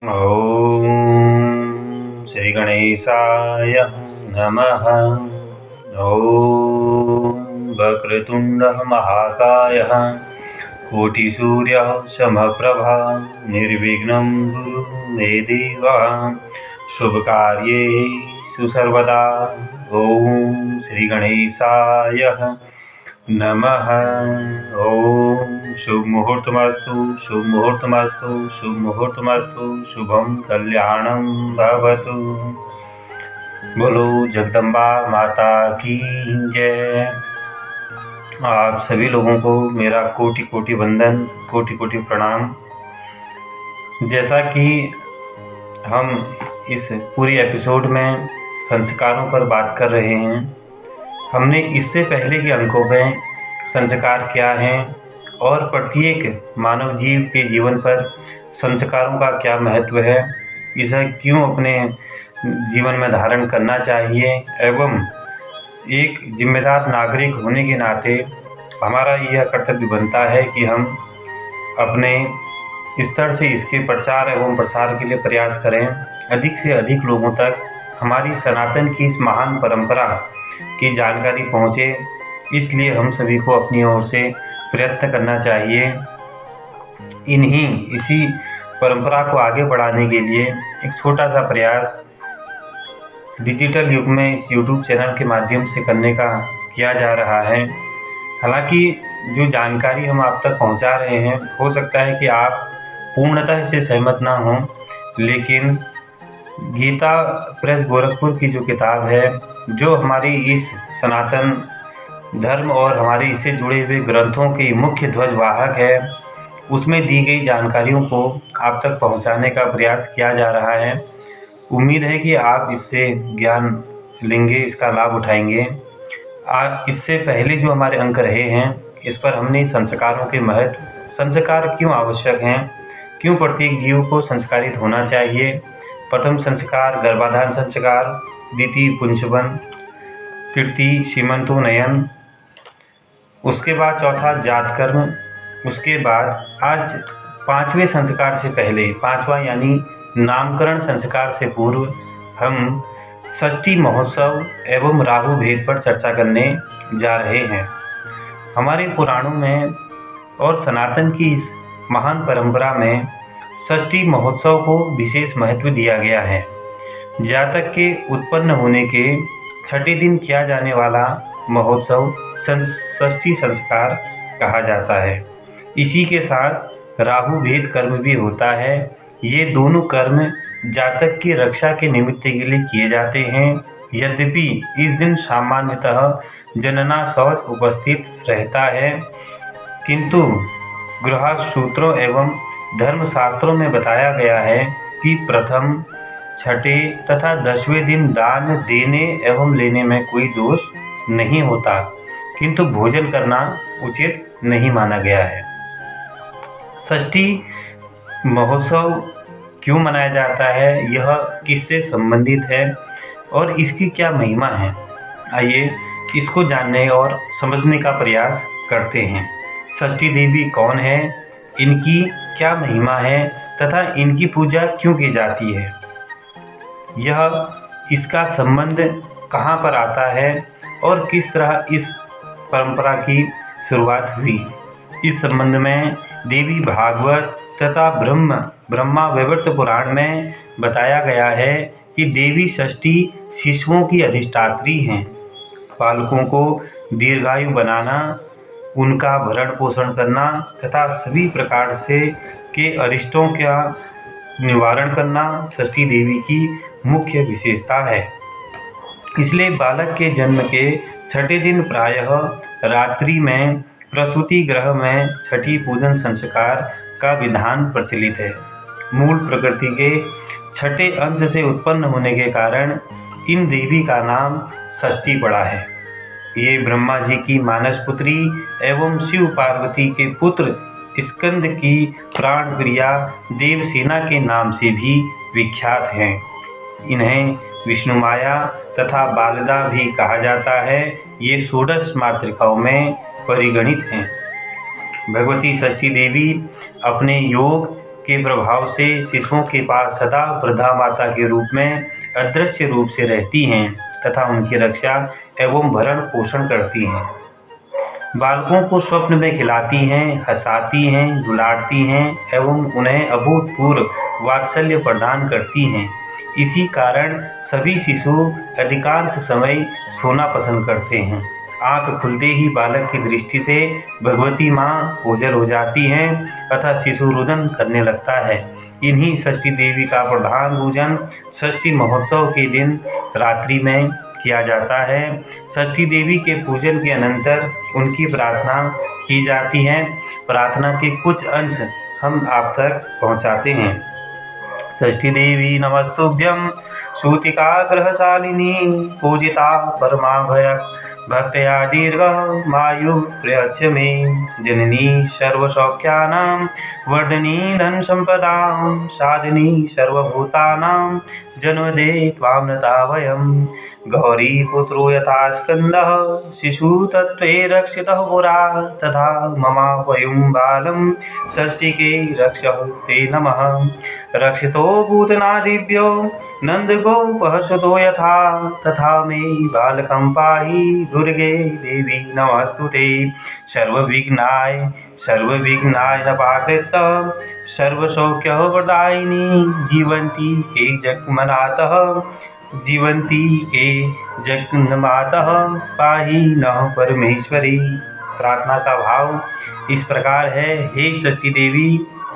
ॐ श्री गणेशाय नमः। ॐ वक्रतुण्डः महाकायः कोटिसूर्यः समप्रभा निर्विघ्नं कुरु मे देव। शुभकार्येषु सर्वदा ॐ श्री गणेशाय नमः। ॐ शुभ मुहूर्तमस्तु, शुभ मुहूर्तमस्तु, शुभ मुहूर्तमस्तु, शुभम कल्याणम भवतु। बोलो जगदम्बा माता की जय। आप सभी लोगों को मेरा कोटि कोटि वंदन, कोटि कोटि प्रणाम। जैसा कि हम इस पूरी एपिसोड में संस्कारों पर बात कर रहे हैं, हमने इससे पहले के अंकों में संस्कार क्या हैं और प्रत्येक मानव जीव के जीवन पर संस्कारों का क्या महत्व है, इसे क्यों अपने जीवन में धारण करना चाहिए एवं एक जिम्मेदार नागरिक होने के नाते हमारा यह कर्तव्य बनता है कि हम अपने स्तर से इसके प्रचार एवं प्रसार के लिए प्रयास करें, अधिक से अधिक लोगों तक हमारी सनातन की इस महान परंपरा की जानकारी पहुँचे। इसलिए हम सभी को अपनी ओर से प्रयत्न करना चाहिए। इसी परंपरा को आगे बढ़ाने के लिए एक छोटा सा प्रयास डिजिटल युग में इस YouTube चैनल के माध्यम से करने का किया जा रहा है। हालांकि जो जानकारी हम आप तक पहुंचा रहे हैं, हो सकता है कि आप पूर्णतः इससे सहमत ना हों, लेकिन गीता प्रेस गोरखपुर की जो किताब है, जो हमारी इस सनातन धर्म और हमारे इससे जुड़े हुए ग्रंथों की मुख्य ध्वजवाहक है, उसमें दी गई जानकारियों को आप तक पहुंचाने का प्रयास किया जा रहा है। उम्मीद है कि आप इससे ज्ञान लेंगे, इसका लाभ उठाएंगे। आज इससे पहले जो हमारे अंक रहे हैं, इस पर हमने संस्कारों के महत्व, संस्कार क्यों आवश्यक हैं, क्यों प्रत्येक जीव को संस्कारित होना चाहिए। प्रथम संस्कार गर्भाधान संस्कार, द्वितीय पुंसवन, तृतीय सीमंतोन्नयन, उसके बाद चौथा जात कर्म, उसके बाद आज पांचवें संस्कार से पहले, पांचवा यानी नामकरण संस्कार से पूर्व, हम षष्ठी महोत्सव एवं राहु भेद पर चर्चा करने जा रहे हैं। हमारे पुराणों में और सनातन की इस महान परंपरा में षष्ठी महोत्सव को विशेष महत्व दिया गया है। जातक के उत्पन्न होने के छठे दिन किया जाने वाला महोत्सव षष्ठी संस्कार कहा जाता है। इसी के साथ राहु भेद कर्म भी होता है। ये दोनों कर्म जातक की रक्षा के निमित्त के लिए किए जाते हैं। यद्यपि इस दिन सामान्यतः जनना शौच उपस्थित रहता है, किंतु गृहस्थ सूत्रों एवं धर्मशास्त्रों में बताया गया है कि प्रथम, छठे तथा 10वें दिन दान देने एवं लेने में कोई दोष नहीं होता, किंतु भोजन करना उचित नहीं माना गया है। षष्ठी महोत्सव क्यों मनाया जाता है, यह किससे संबंधित है और इसकी क्या महिमा है, आइए इसको जानने और समझने का प्रयास करते हैं। षष्ठी देवी कौन है, इनकी क्या महिमा है तथा इनकी पूजा क्यों की जाती है, इसका संबंध कहाँ पर आता है और किस तरह इस परंपरा की शुरुआत हुई। इस संबंध में देवी भागवत तथा ब्रह्मा वैवर्त पुराण में बताया गया है कि देवी षष्ठी शिशुओं की अधिष्ठात्री हैं। बालकों को दीर्घायु बनाना, उनका भरण पोषण करना तथा सभी प्रकार से के अरिष्टों का निवारण करना षष्ठी देवी की मुख्य विशेषता है। इसलिए बालक के जन्म के छठे दिन प्रायः रात्रि में प्रसूति गृह में छठी पूजन संस्कार का विधान प्रचलित है। मूल प्रकृति के छठे अंश से उत्पन्न होने के कारण इन देवी का नाम षष्ठी पड़ा है। ये ब्रह्मा जी की मानस पुत्री एवं शिव पार्वती के पुत्र स्कंद की प्राण प्रिया देवसेना के नाम से भी विख्यात हैं। इन्हें विष्णु माया तथा बालदा भी कहा जाता है। ये षोडश मातृकाओं में परिगणित हैं। भगवती षष्ठी देवी अपने योग के प्रभाव से शिशुओं के पास सदा वृद्धा माता के रूप में अदृश्य रूप से रहती हैं तथा उनकी रक्षा एवं भरण पोषण करती हैं। बालकों को स्वप्न में खिलाती हैं, हंसाती हैं, दुलारती हैं एवं उन्हें अभूतपूर्व वात्सल्य प्रदान करती हैं। इसी कारण सभी शिशु अधिकांश समय सोना पसंद करते हैं। आंख खुलते ही बालक की दृष्टि से भगवती माँ ओझल हो जाती हैं तथा शिशु रुदन करने लगता है। इन्हीं षष्ठी देवी का प्रधान पूजन षष्ठी महोत्सव के दिन रात्रि में किया जाता है। षष्ठी देवी के पूजन के अनंतर उनकी प्रार्थना की जाती है। प्रार्थना के कुछ अंश हम आप तक पहुँचाते हैं। षष्ठी देवी नमस्तुभ्यं सूतिकाग्रहशालिनी पूजिता परमाभय भक्तया दीर्घमायुः प्रयच्छ मे जननी सर्वसौख्यानां वर्धनी धनसम्पदां साधिनी सर्वभूतानां जन्मदे त्वां नता वयं गौरी पुत्रो यथा स्कन्दः शिशुतत्त्वे रक्षितः पुरा तथा ममापयुं बालं षष्ठिके रक्षः ते नमः। रक्षितो भूतनादिभ्यो नन्दगोपहर्षतो यथा तथा मे बालकं पाहि दुर्गे देवी नमस्तुते। सर्वविघ्नाय नपाकृत सर्वसौख्यप्रदायिनी जीवन्ती हे जगन्मातः पाहि नः परमेश्वरी। प्रार्थना का भाव इस प्रकार है। हे षष्ठी देवी,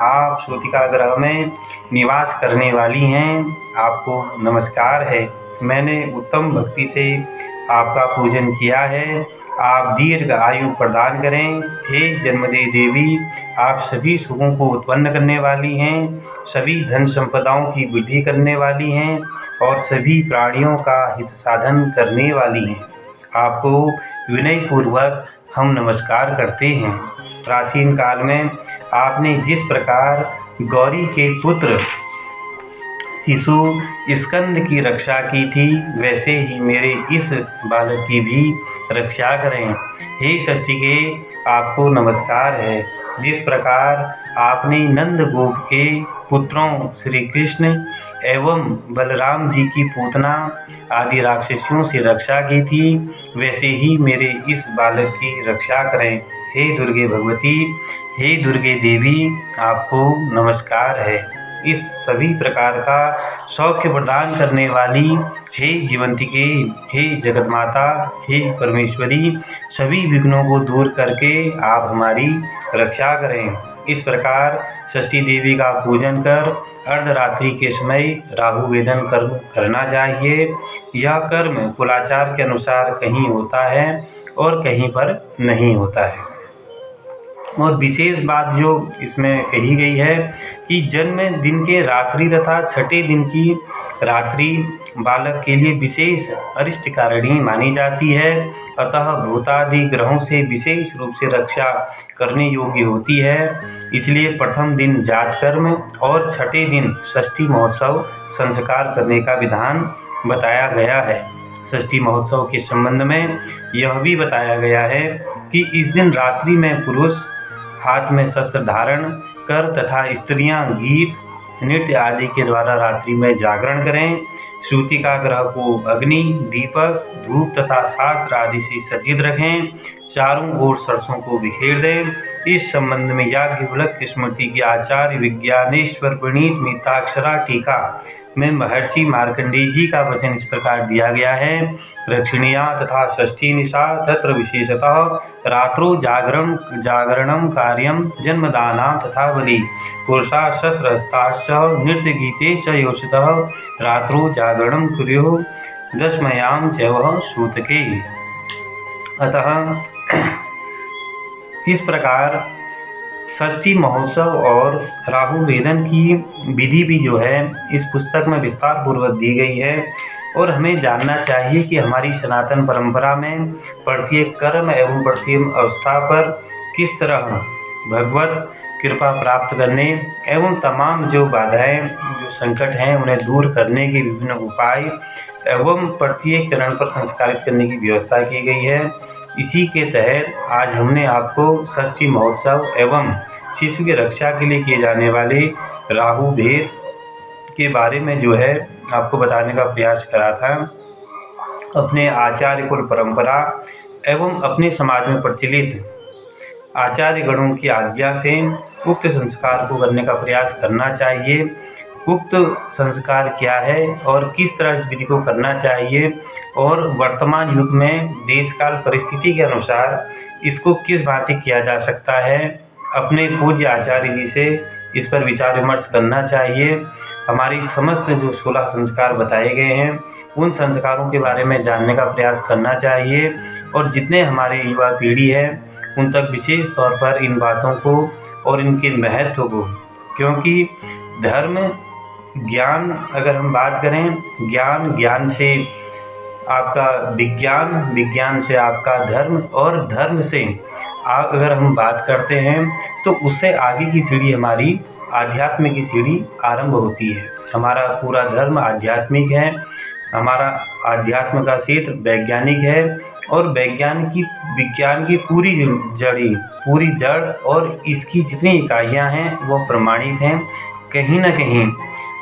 आप सूतिका ग्रह में निवास करने वाली हैं, आपको नमस्कार है। मैंने उत्तम भक्ति से आपका पूजन किया है। आप दीर्घ आयु प्रदान करें। हे जन्मदे देवी, आप सभी सुखों को उत्पन्न करने वाली हैं, सभी धन संपदाओं की वृद्धि करने वाली हैं और सभी प्राणियों का हित साधन करने वाली हैं। आपको विनय पूर्वक हम नमस्कार करते हैं। प्राचीन काल में आपने जिस प्रकार गौरी के पुत्र शिशु स्कंद की रक्षा की थी, वैसे ही मेरे इस बालक की भी रक्षा करें। हे षष्ठी के, आपको नमस्कार है। जिस प्रकार आपने नंद गोप के पुत्रों श्री कृष्ण एवं बलराम जी की पूतना आदि राक्षसियों से रक्षा की थी, वैसे ही मेरे इस बालक की रक्षा करें। हे दुर्गे भगवती, हे दुर्गे देवी, आपको नमस्कार है। इस सभी प्रकार का सौख्य प्रदान करने वाली हे जीवंतिके, हे जगन्माता, हे परमेश्वरी, सभी विघ्नों को दूर करके आप हमारी रक्षा करें। इस प्रकार षष्ठी देवी का पूजन कर अर्धरात्रि के समय राहु वेदन कर्म करना चाहिए। यह कर्म कुलाचार के अनुसार कहीं होता है और कहीं पर नहीं होता है। और विशेष बात जो इसमें कही गई है कि जन्म दिन के रात्रि तथा छठे दिन की रात्रि बालक के लिए विशेष अरिष्टकारिणी मानी जाती है। अतः भूतादि ग्रहों से विशेष रूप से रक्षा करने योग्य होती है। इसलिए प्रथम दिन जात कर्म और छठे दिन षष्ठी महोत्सव संस्कार करने का विधान बताया गया है। षष्ठी महोत्सव के संबंध में यह भी बताया गया है कि इस दिन रात्रि में पुरुष हाथ में शस्त्र धारण कर तथा स्त्रियां गीत नृत्य आदि के द्वारा रात्रि में जागरण करें। सूतिका ग्रह को अग्नि, दीपक, धूप तथा शास्त्र आदि से सज्जित रखें। चारों ओर सरसों को बिखेर दें। इस संबंध में याज्ञवल्क्य की स्मृति की आचार्य विज्ञानेश्वर प्रणीत मिताक्षरा टीका में महर्षि मार्कंडेय जी का वचन इस प्रकार दिया गया है। रक्षणीया तथा षष्ठी निशा तत्र विशेषतः रात्रो जागरणं कार्यं जन्मदाना तथा बलि पुरुषा शस्त्रहस्ताश्च नृत्य गीतेश्च योषितः रात्रो जागरणं कुर्युः दशम्यां चैव सूतके। अतः इस प्रकार षष्ठी महोत्सव और राहु वेदन की विधि भी जो है इस पुस्तक में विस्तार पूर्वक दी गई है। और हमें जानना चाहिए कि हमारी सनातन परंपरा में प्रत्येक कर्म एवं प्रत्येक अवस्था पर किस तरह भगवत कृपा प्राप्त करने एवं तमाम जो बाधाएं जो संकट हैं उन्हें दूर करने के विभिन्न उपाय एवं प्रत्येक चरण पर संस्कारित करने की व्यवस्था की गई है। इसी के तहत आज हमने आपको षष्ठी महोत्सव एवं शिशु की रक्षा के लिए किए जाने वाले राहु भेद के बारे में जो है आपको बताने का प्रयास करा था। अपने आचार्य कुल परंपरा एवं अपने समाज में प्रचलित आचार्य गणों की आज्ञा से उक्त संस्कार को करने का प्रयास करना चाहिए। उक्त संस्कार क्या है और किस तरह इस विधि को करना चाहिए और वर्तमान युग में देश काल परिस्थिति के अनुसार इसको किस भांति किया जा सकता है, अपने पूज्य आचार्य जी से इस पर विचार विमर्श करना चाहिए। हमारी समस्त जो 16 संस्कार बताए गए हैं उन संस्कारों के बारे में जानने का प्रयास करना चाहिए और जितने हमारे युवा पीढ़ी है उन तक विशेष तौर पर इन बातों को और इनके महत्व को, क्योंकि धर्म ज्ञान, अगर हम बात करें ज्ञान से आपका विज्ञान, विज्ञान से आपका धर्म और धर्म से अगर हम बात करते हैं तो उससे आगे की सीढ़ी हमारी आध्यात्म की सीढ़ी आरंभ होती है। हमारा पूरा धर्म आध्यात्मिक है, हमारा आध्यात्म का क्षेत्र वैज्ञानिक है और विज्ञान की पूरी जड़ और इसकी जितनी इकाइयाँ हैं वो प्रमाणित हैं। कहीं ना कहीं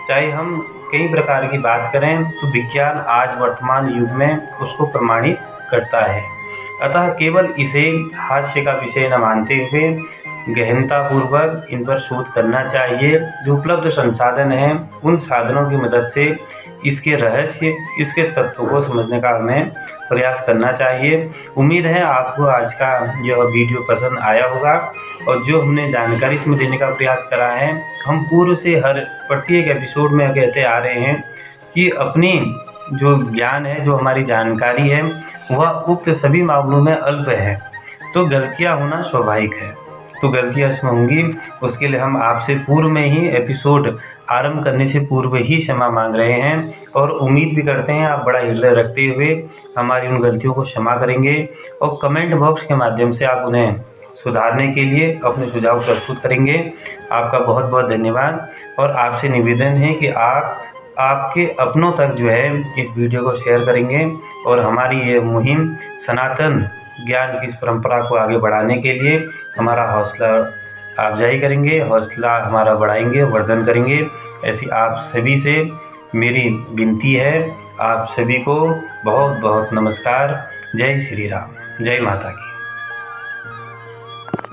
चाहे हम कई प्रकार की बात करें तो विज्ञान आज वर्तमान युग में उसको प्रमाणित करता है। अतः केवल इसे हास्य का विषय न मानते हुए गहनतापूर्वक इन पर शोध करना चाहिए। जो उपलब्ध संसाधन हैं उन साधनों की मदद से इसके रहस्य, इसके तत्व को समझने का हमें प्रयास करना चाहिए। उम्मीद है आपको आज का यह वीडियो पसंद आया होगा और जो हमने जानकारी इसमें देने का प्रयास करा है, हम पूर्व से हर प्रत्येक एपिसोड में कहते आ रहे हैं कि अपनी जो ज्ञान है, जो हमारी जानकारी है वह उक्त सभी मामलों में अल्प है, तो गलतियां होना स्वाभाविक है। तो गलतियां इसमें होंगी, उसके लिए हम आपसे पूर्व में ही एपिसोड आरंभ करने से पूर्व ही क्षमा मांग रहे हैं और उम्मीद भी करते हैं आप बड़ा हृदय रखते हुए हमारी उन गलतियों को क्षमा करेंगे और कमेंट बॉक्स के माध्यम से आप उन्हें सुधारने के लिए अपने सुझाव प्रस्तुत करेंगे। आपका बहुत बहुत धन्यवाद और आपसे निवेदन है कि आप आपके अपनों तक जो है इस वीडियो को शेयर करेंगे और हमारी ये मुहिम सनातन ज्ञान की इस परंपरा को आगे बढ़ाने के लिए हमारा हौसला अफजाई करेंगे, हौसला हमारा बढ़ाएंगे, वर्धन करेंगे। ऐसी आप सभी से मेरी विनती है। आप सभी को बहुत बहुत नमस्कार। जय श्री राम, जय माता की।